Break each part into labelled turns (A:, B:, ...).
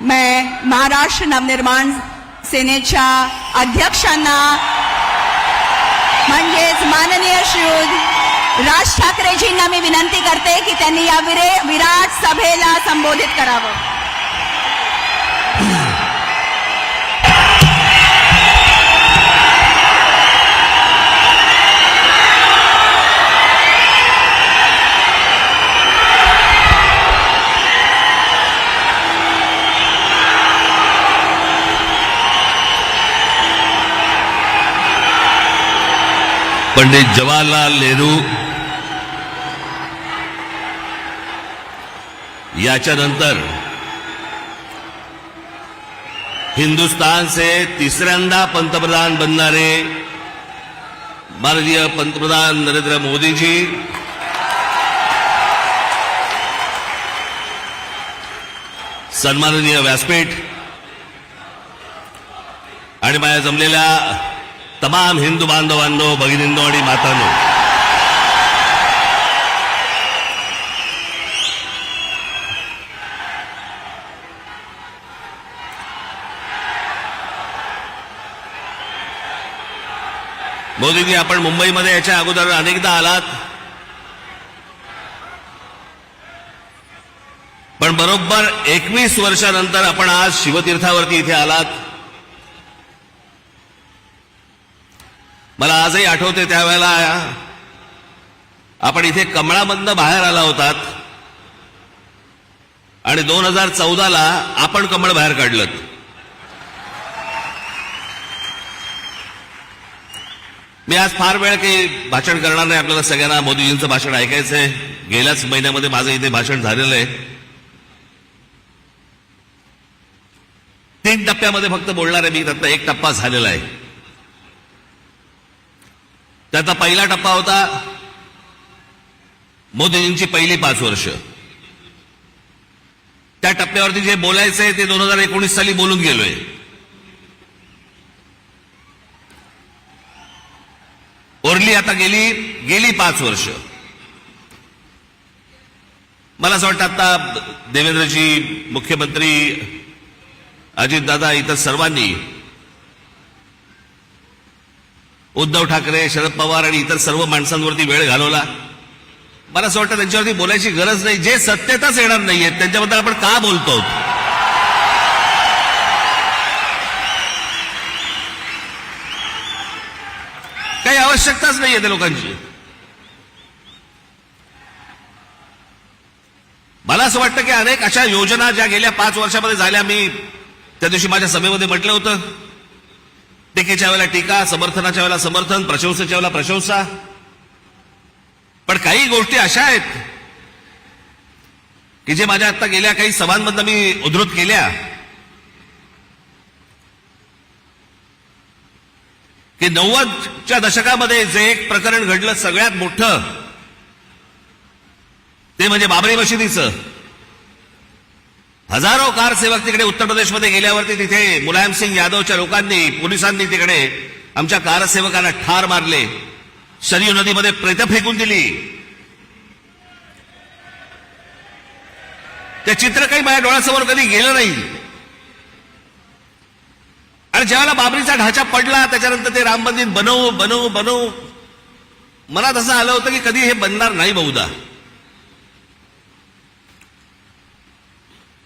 A: मैं महाराष्ट्र नवनिर्माण सेनेच्या अध्यक्षांना म्हणजेच माननीय श्री राज ठाकरेजींना मी विनंती करते की त्यांनी या विराट सभेला संबोधित करावं.
B: पंडित जवाहरलाल नेहरू याच्यानंतर हिंदुस्तान से तिसऱ्यांदा पंतप्रधान बनणारे माननीय पंतप्रधान नरेंद्र मोदीजी, सन्माननीय व्यासपीठ आणि माझ्या जमलेल्या तमाम हिंदू बांधवांनो, भगिनींनो आणि मातांनो, मोदीजी आपण मुंबईमध्ये याच्या अगोदर अनेकदा आलात, पण बरोबर 21 वर्षानंतर आपण आज शिवतीर्थावरती इथे आलात. मला आजही आठवते त्यावेळेला आपण इथे कमळामधनं बाहेर आला होतात आणि 2014ला आपण कमळ बाहेर काढलं. मी आज फार वेळ काही भाषण करणार नाही. आपल्याला सगळ्यांना मोदीजींचं भाषण ऐकायचंय. गेल्याच महिन्यामध्ये माझं इथे भाषण झालेलं आहे. 3 टप्प्यामध्ये फक्त बोलणार आहे मी. त्यातला 1 टप्पा झालेला आहे. त्याचा पहिला टप्पा होता मोदीजींची पहिली 5 वर्ष. त्या टप्प्यावरती जे बोलायचंय ते 2019 साली बोलून गेलोय. ओरली आता गेली 5 वर्ष. मला असं वाटतं आता देवेंद्रजी, मुख्यमंत्री अजितदादा, इतर सर्वांनी, उद्धव ठाकरे, शरद पवार आणि इतर सर्व माणसांवरती वेळ घालवला. मला असं वाटतं त्यांच्यावरती बोलायची गरज नाही. जे सत्तेतच येणार नाहीये त्यांच्याबद्दल आपण का बोलतो? काही आवश्यकताच नाहीये त्या लोकांची. मला असं वाटतं की अनेक अशा योजना ज्या गेल्या 5 वर्षामध्ये झाल्या, मी त्या दिवशी माझ्या सभेमध्ये म्हटलं होतं, टीकेच्या वेळेला टीका, समर्थनाच्या वेळेला समर्थन, प्रशंसेच्या वेळेला प्रशंसा. पण काही गोष्टी अशा आहेत की जे माझ्या आता गेल्या काही सभांमधनं मी उद्धृत केल्या की 90च्या दशकामध्ये जे एक प्रकरण घडलं सगळ्यात मोठं, ते म्हणजे बाबरी मशिदीचं. हजारो कारसेवक तिकडे उत्तर प्रदेशमध्ये गेल्यावरती तिथे मुलायमसिंग यादवच्या लोकांनी, पोलिसांनी तिकडे आमच्या कारसेवकांना ठार मारले, सरयू नदीमध्ये प्रेतं फेकून दिली. ते चित्र काही माझ्या डोळ्यासमोर कधी गेलं नाही. आणि ज्यावेळेला बाबरीचा ढाचा पडला त्याच्यानंतर ते राम मंदिर बनवू मनात असं आलं होतं की कधी हे बनणार नाही बहुधा.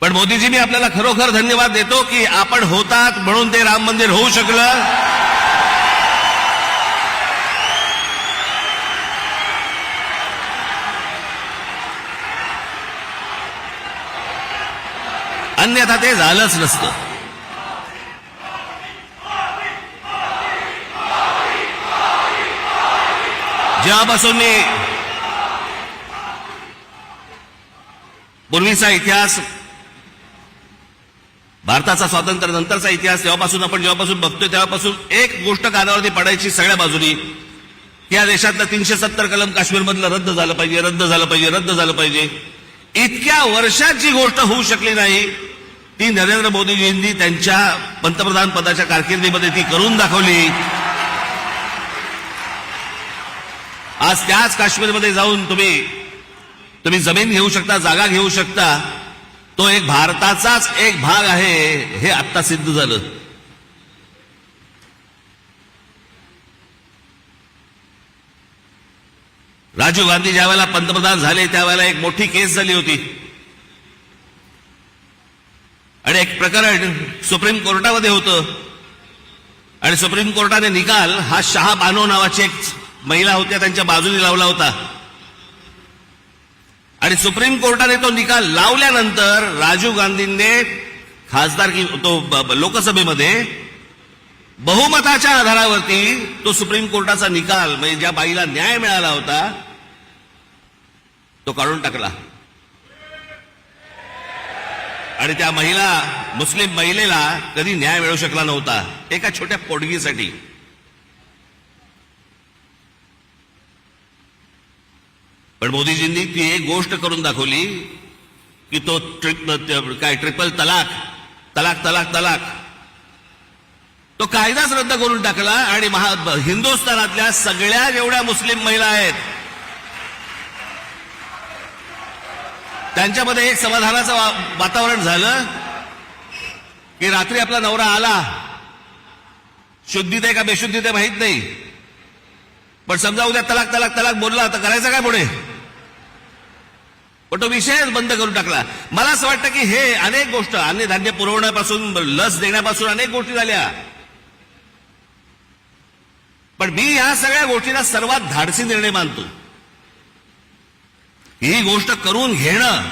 B: पण मोदीजी, मी आपल्याला खरोखर धन्यवाद देतो की आपण होतात म्हणून ते राम मंदिर होऊ शकलं. अन्यथा ते झालंच नसतं. जेव्हापासून मी पूर्वीचा इतिहास, भारताचा स्वातंत्र्य नंतरचा इतिहास जेव्हापासून बघतोय तेव्हापासून एक गोष्ट कानावरती पडायची सगळ्या बाजूनी, या देशातलं 370 कलम काश्मीरमधलं रद्द झालं पाहिजे. इतक्या वर्षाची गोष्ट होऊ शकली नाही, ती नरेंद्र मोदीजींनी त्यांच्या पंतप्रधान पदाच्या कारकिर्दीमध्ये ती करून दाखवली. आज त्याच काश्मीरमध्ये जाऊन तुम्ही जमीन घेऊ शकता, जागा घेऊ शकता. तो एक भारताचाच एक भाग आहे हे आत्ता सिद्ध झालं. राजीव गांधी ज्यावेळेला पंतप्रधान झाले त्यावेळेला एक मोठी केस झाली होती आणि एक प्रकरण सुप्रीम कोर्टामध्ये होतं आणि सुप्रीम कोर्टाने निकाल हा शाह बानो नावाची एक महिला होत्या त्यांच्या बाजूने लावला होता आणि सुप्रीम कोर्टाने तो निकाल लावल्यानंतर राजीव गांधींनी खासदारकी तो लोकसभेमध्ये बहुमताच्या आधारावरती तो सुप्रीम कोर्टाचा निकाल म्हणजे ज्या बाईला न्याय मिळाला होता तो काढून टाकला आणि त्या मुस्लिम महिलेला कधी न्याय मिळू शकला नव्हता एका छोट्या पोटगीसाठी. पण मोदीजींनी ती एक गोष्ट करून दाखवली की तो ट्रिपल तलाक तलाक तलाक तलाक तो कायदाच रद्द करून टाकला आणि हिंदुस्थानातल्या सगळ्या जेवढ्या मुस्लिम महिला आहेत त्यांच्यामध्ये एक समाधानाचं वातावरण झालं की रात्री आपला नवरा आला, शुद्धीत आहे का बेशुद्धीत आहे माहित नाही, पण समजा उद्या तलाक तलाक तलाक बोलला तर करायचं काय पुढे, पण तो विषयच बंद करून टाकला. मला असं वाटतं की हे अनेक गोष्ट अन्नधान्य पुरवण्यापासून लस देण्यापासून अनेक गोष्टी झाल्या, पण मी ह्या सगळ्या गोष्टींना सर्वात धाडसी निर्णय मानतो. ही गोष्ट करून घेणं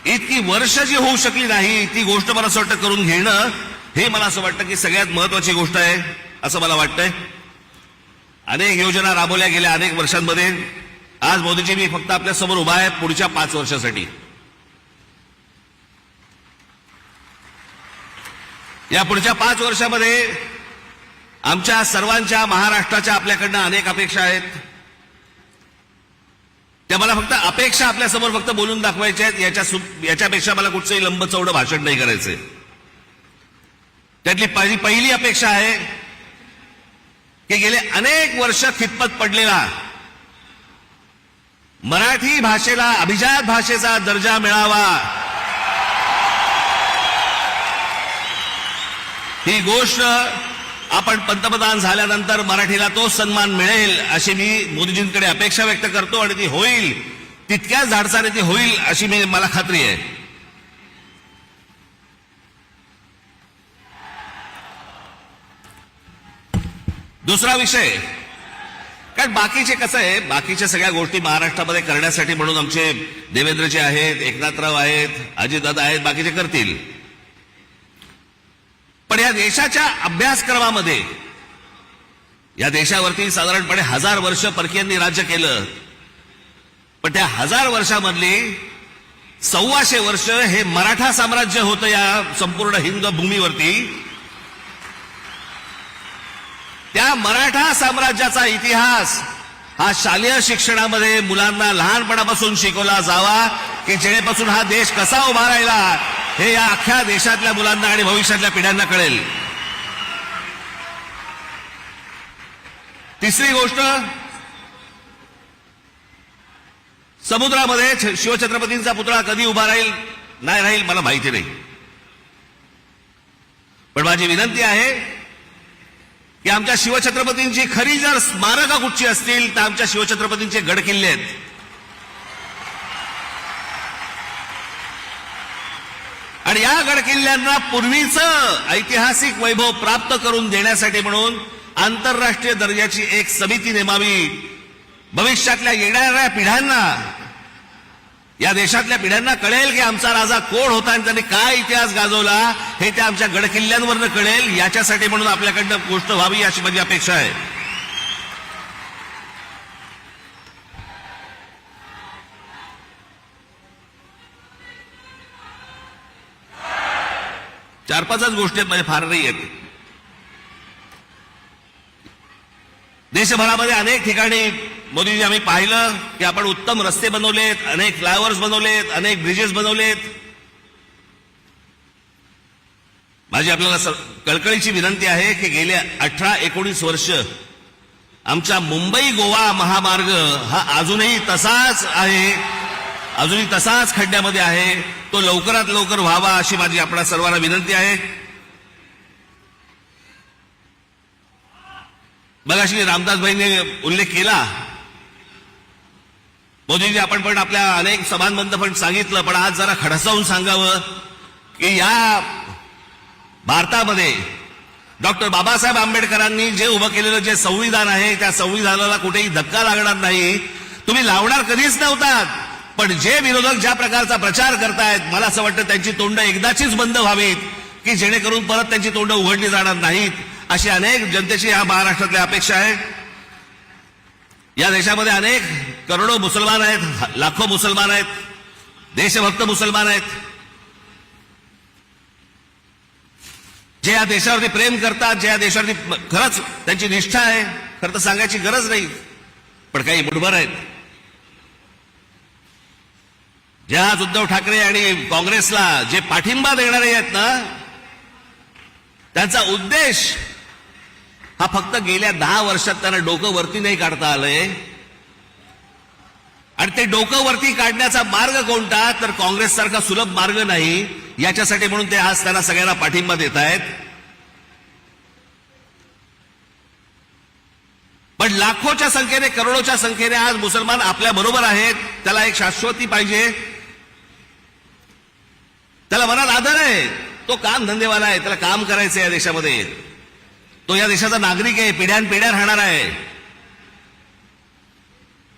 B: इतकी वर्ष जी होऊ शकली नाही ती गोष्ट मला असं वाटतं करून घेणं हे मला असं वाटतं की सगळ्यात महत्वाची गोष्ट आहे असं मला वाटतंय. अनेक योजना राबवल्या गेल्या अनेक वर्षांमध्ये. आज मोदीजी मी फक्त आपल्या समोर उभा आहे पुढच्या 5 वर्षासाठी. या पुढच्या 5 वर्षामध्ये आमच्या सर्वांच्या महाराष्ट्राच्या आपल्याकडनं अनेक अपेक्षा आहेत. त्या मला फक्त अपेक्षा आपल्या समोर फक्त बोलून दाखवायच्या आहेत. याच्यापेक्षा मला कुठचंही लंबचौडं भाषण नाही करायचंय. त्यातली पहिली अपेक्षा आहे की गेले अनेक वर्ष खितपत पडलेला मराठी भाषेला अभिजात भाषेचा दर्जा मिळावा, ही गोष्ट आपण पंतप्रधान झाल्यानंतर मराठीला तो सन्मान मिळेल अशी मी मोदीजींकडे अपेक्षा व्यक्त करतो आणि ती होईल, तितक्याच धाडसाने ती होईल अशी मला खात्री आहे. दुसरा विषय, कारण बाकीचे कसं आहे, बाकीच्या सगळ्या गोष्टी महाराष्ट्रामध्ये करण्यासाठी म्हणून आमचे देवेंद्रजी आहेत, एकनाथराव आहेत, अजितदादा आहेत, बाकीचे करतील. पण या देशाच्या अभ्यासक्रमामध्ये या देशावरती साधारणपणे 1000 वर्ष परकीयांनी राज्य केलं, पण त्या 1000 वर्षामधली 1400 वर्ष हे मराठा साम्राज्य होतं या संपूर्ण हिंद भूमीवरती. त्या मराठा साम्राज्याचा इतिहास हा शालेय शिक्षणामध्ये मुलांना लहानपणापासून शिकवला जावा की जेणेपासून हा देश कसा उभा राहिला हे या अख्ख्या देशातल्या मुलांना आणि भविष्यातल्या पिढ्यांना कळेल. तिसरी गोष्ट, समुद्रामध्ये शिवछत्रपतींचा पुतळा कधी उभा राहील नाही राहील मला माहिती नाही, पण माझी विनंती आहे की आमच्या शिवछत्रपतींची खरी जर स्मारकं कुठची असतील तर आमच्या शिवछत्रपतींचे गडकिल्ले आहेत. आणि या गडकिल्ल्यांना पूर्वीचं ऐतिहासिक वैभव प्राप्त करून देण्यासाठी म्हणून आंतरराष्ट्रीय दर्जाची एक समिती नेमावी. भविष्यातल्या येणाऱ्या पिढ्यांना, या देशातल्या पिढ्यांना कळेल की आमचा राजा कोण होता आणि त्याने काय इतिहास गाजवला हे त्या आमच्या गडकिल्ल्यांवरनं कळेल. याच्यासाठी म्हणून आपल्याकडनं गोष्ट व्हावी अशी माझी अपेक्षा आहे. चार 5च गोष्टी आहेत, म्हणजे फार नाही आहेत. देशभरामध्ये अनेक ठिकाणी मोदीजी आम्ही पाहिलं की आपण उत्तम रस्ते बनवलेत, अनेक फ्लायओव्हर्स बनवलेत, अनेक ब्रिजेस बनवलेत. माझी आपल्याला कळकळीची विनंती आहे की गेल्या 18-19 वर्ष आमचा मुंबई गोवा महामार्ग हा अजूनही तसाच आहे, अजूनही तसाच खड्ड्यामध्ये आहे. तो तो लवकरात लवकर व्हावा अशी माझी आपणा सर्वांना विनंती आहे. मगाशी रामदासभाईंनी उल्लेख केला, मोदीजी आपण पण आपल्या अनेक सभांमधनं पण सांगितलं, पण आज जरा खडसावून सांगावं की या भारतामध्ये डॉक्टर बाबासाहेब आंबेडकरांनी जे उभं केलेलं जे संविधान आहे त्या संविधानाला कुठेही धक्का लागणार नाही. तुम्ही लावणार कधीच नव्हतात, पण जे विरोधक ज्या प्रकारचा प्रचार करतायत मला असं वाटतं त्यांची तोंड एकदाचीच बंद व्हावीत की जेणेकरून परत त्यांची तोंड उघडली जाणार नाहीत, अशी अनेक जनतेची या महाराष्ट्रातल्या अपेक्षा आहे. या देशामध्ये अनेक करोडो मुसलमान आहेत, लाखो मुसलमान आहेत, देशभक्त मुसलमान आहेत, जे या देशावरती प्रेम करतात, जे या देशावरती खरंच त्यांची निष्ठा आहे. खरं तर सांगायची गरज नाही, पण काही मुठभर आहेत जे आज उद्धव ठाकरे आणि काँग्रेसला जे पाठिंबा देणारे आहेत ना, त्यांचा उद्देश हा फक्त गेल्या 10 वर्षात त्यांना डोकं वरती नाही काढता आलंय. आणि ते डोकं वरती काढण्याचा मार्ग कोणता, तर काँग्रेससारखा सुलभ मार्ग नाही. याच्यासाठी म्हणून ते आज त्यांना सगळ्यांना पाठिंबा देत आहेत. पण लाखोच्या संख्येने, करोडोच्या संख्येने आज मुसलमान आपल्या बरोबर आहेत. त्याला एक शाश्वती पाहिजे, त्याला मनात आदर आहे, तो काम धंदेवाला आहे, त्याला काम करायचं या देशामध्ये, तो या देशाचा नागरिक आहे, पिढ्यानपिढ्या राहणार आहे.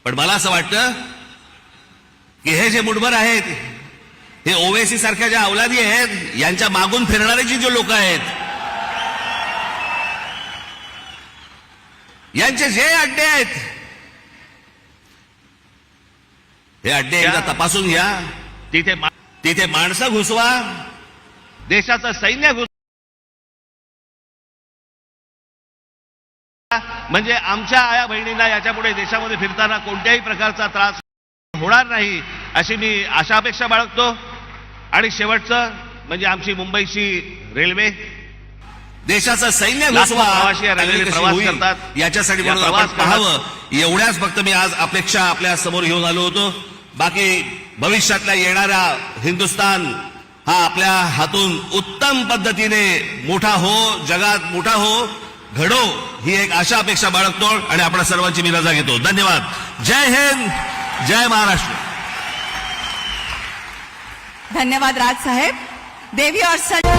B: पण मला असं वाटतं की हे जे मुठभर आहेत, हे ओवेसी सारख्या ज्या अवलादी आहेत, यांच्या मागून फिरणारे जे लोक आहेत, यांचे जे अड्डे आहेत, हे अड्डे एकदा तपासून घ्या. तिथे माणसं घुसवा, देशाचं सैन्य घुसवा, म्हणजे आमच्या आया बहिणींना याच्यापुढे देशामध्ये फिरताना कोणत्याही प्रकारचा त्रास होणार नाही अशी मी आशा अपेक्षा बाळगतो. आणि शेवटचं म्हणजे आमची मुंबईची रेल्वे, देशाचं सैन्य घुसवा, प्रवास करतात याच्यासाठी म्हणून आपण पाहावं. एवढ्याच फक्त मी आज अपेक्षा आपल्या समोर घेऊन आलो होतो. बाकी भविष्यातल्या येणारा हिंदुस्थान हा आपल्या हातून उत्तम पद्धतीने मोठा हो, जगात मोठा हो, घडो, ही एक आशा अपेक्षा बाळगतो आणि आपल्या सर्वांची मी रजा घेतो. धन्यवाद. जय हिंद, जय महाराष्ट्र.
A: धन्यवाद राज साहेब. देवी और सच